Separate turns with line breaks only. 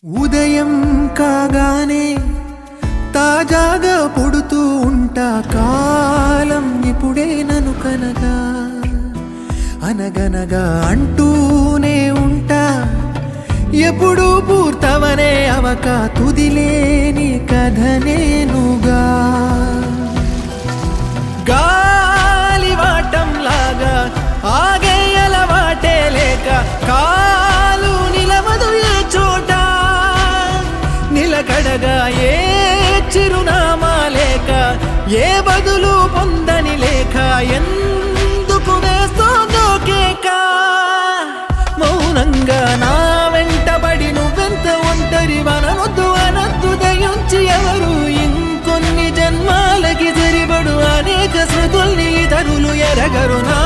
ఉదయం కాగానే తాజాగా పుడుతూ ఉంటా, కాలం ఇప్పుడే నన్ను కనగా అనగనగా అంటూనే ఉంటా, ఎప్పుడు పూర్తవనే అవక తుదిలేని కథ నేనుగా. గాలివాటంలాగా ఆగే అలవాటే లేక కాలు నిలవదు ఏ చోట, నిలకడగా ఏ చిరునామా లేక ఏ బదులు పొందని లేక ఎందుకు వేస్తోందో కేక. మౌనంగా నా వెంటబడి నువ్వెంత ఒంటరి వననొద్దు అనద్దు దయించి ఎవరు, ఇంకొన్ని జన్మాలకి సరిపడు అనేక శృతుల్ని ఇతరులు ఎరగరు. నా